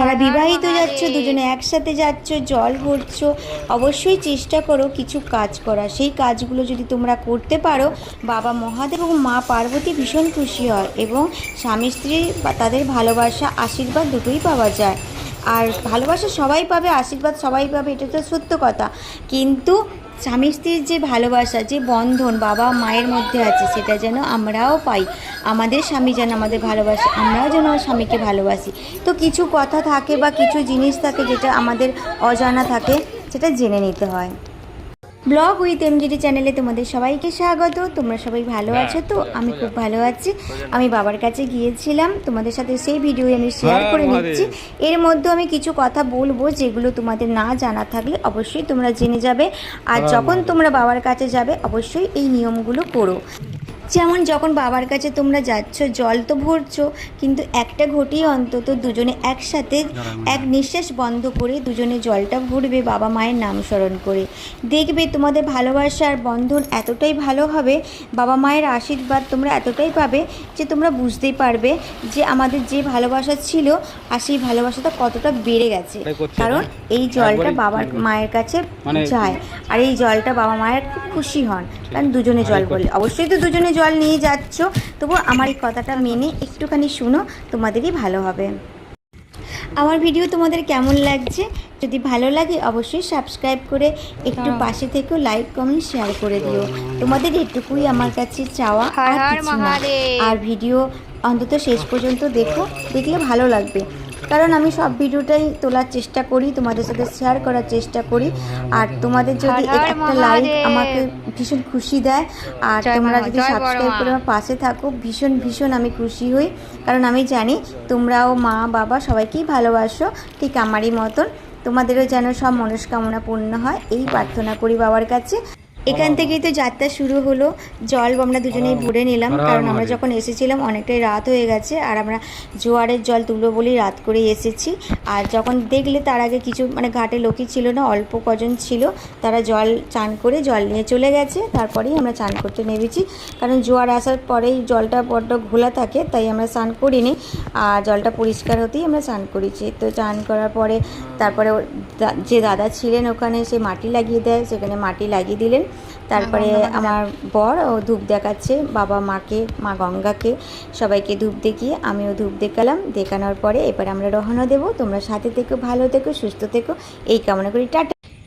যারা বিবাহিত যাচ্ছ দুজনে একসাথে যাচ্ছ, জল ভরছো, অবশ্যই চেষ্টা করো কিছু কাজ করা। সেই কাজগুলো যদি তোমরা করতে পারো, বাবা মহাদেব এবং মা পার্বতী ভীষণ খুশি হয় এবং স্বামী স্ত্রী বা তাদের ভালোবাসা আশীর্বাদ দুটোই পাওয়া যায়। আর ভালোবাসা সবাই পাবে, আশীর্বাদ সবাই পাবে, এটা তো সত্য কথা। কিন্তু স্বামী স্ত্রীর যে ভালোবাসা, যে বন্ধন বাবা মায়ের মধ্যে আছে, সেটা যেন আমরাও পাই। আমাদের স্বামী যেন আমাদের ভালোবাসে, আমরাও যেন স্বামীকে ভালোবাসি। তো কিছু কথা থাকে বা কিছু জিনিস থাকে যেটা আমাদের অজানা থাকে, সেটা জেনে নিতে হয়। ব্লগ উইথ এমজিডি চ্যানেলে তোমাদের সবাইকে স্বাগত। তোমরা সবাই ভালো আছো তো? আমি খুব ভালো আছি। আমি বাবার কাছে গিয়েছিলাম, তোমাদের সাথে সেই ভিডিও আমি শেয়ার করে নিচ্ছি। এর মধ্যে আমি কিছু কথা বলবো যেগুলো তোমাদের না জানা থাকলে অবশ্যই তোমরা জেনে যাবে। আর যখন তোমরা বাবার কাছে যাবে অবশ্যই এই নিয়মগুলো করো। যেমন যখন বাবার কাছে তোমরা যাচ্ছ, জল তো ভরছো, কিন্তু একটা ঘটি অন্তত দুজনে একসাথে এক নিঃশ্বাস বন্ধ করে দুজনে জলটা ভরবে বাবা মায়ের নাম স্মরণ করে। দেখবে তোমাদের ভালোবাসার বন্ধন এতটাই ভালো হবে, বাবা মায়ের আশীর্বাদ তোমরা এতটাই পাবে যে তোমরা বুঝতেই পারবে যে আমাদের যে ভালোবাসা ছিল আর সেই ভালোবাসাটা কতটা বেড়ে গেছে। কারণ এই জলটা বাবার মায়ের কাছে যায়, আর এই জলটা বাবা মায়ের খুব খুশি হন, কারণ দুজনে জল বলে। অবশ্যই তো দুজনে জল নিয়ে যাচ্ছ, তবু আমার এই কথাটা মেনে একটুখানি শুনো, তোমাদেরই ভালো হবে। আমার ভিডিও তোমাদের কেমন লাগছে? যদি ভালো লাগে অবশ্যই সাবস্ক্রাইব করে একটু পাশে থেকেও লাইক কমেন্ট শেয়ার করে দিও। তোমাদের এটুকুই আমার কাছে চাওয়া, আর কিছু না। আর ভিডিও অন্তত শেষ পর্যন্ত দেখো, দেখলে ভালো লাগবে। কারণ আমি সব ভিডিওটাই তোলার চেষ্টা করি, তোমাদের সাথে শেয়ার করার চেষ্টা করি। আর তোমাদের যদি একটা লাইক আমাকে ভীষণ খুশি দেয়, আর তোমরা যদি সাবস্ক্রাইব করে আমার পাশে থাকো, ভীষণ ভীষণ আমি খুশি হই। কারণ আমি জানি তোমরাও মা বাবা সবাইকেই ভালোবাসো ঠিক আমারই মতন। তোমাদেরও যেন সব মনস্কামনা পূর্ণ হয়, এই প্রার্থনা করি বাবার কাছে। এখান থেকেই তো যাত্রা শুরু হলো। জল আমরা দুজনেই ভরে নিলাম, কারণ আমরা যখন এসেছিলাম অনেকটাই রাত হয়ে গেছে, আর আমরা জোয়ারের জল তুলবো বলেই রাত করে এসেছি। আর যখন দেখলে তার আগে কিছু ঘাটে লোকই ছিল না, অল্প কজন ছিল, তারা জল চান করে জল নিয়ে চলে গেছে। তারপরেই আমরা চান করতে নেমেছি, কারণ জোয়ার আসার পরেই জলটা বড্ড ঘোলা থাকে, তাই আমরা স্নান করিনি। আর জলটা পরিষ্কার হতেই আমরা স্নান করেছি। তো চান করার পরে তারপরে যে দাদা ছিলেন ওখানে, সে মাটি লাগিয়ে দেয়, সেখানে মাটি লাগিয়ে দিলেন। তারপরে আমার বর ও ধূপ দেখাচ্ছে বাবা মাকে, মা গঙ্গাকে, সবাইকে ধূপ দেখিয়ে আমিও ধূপ দেখালাম। দেখানোর পরে এবার আমরা রওনা দেবো। তোমরা সাথে থেকো, ভালো থেকো, সুস্থ থেকো, এই কামনা করি। টাটা।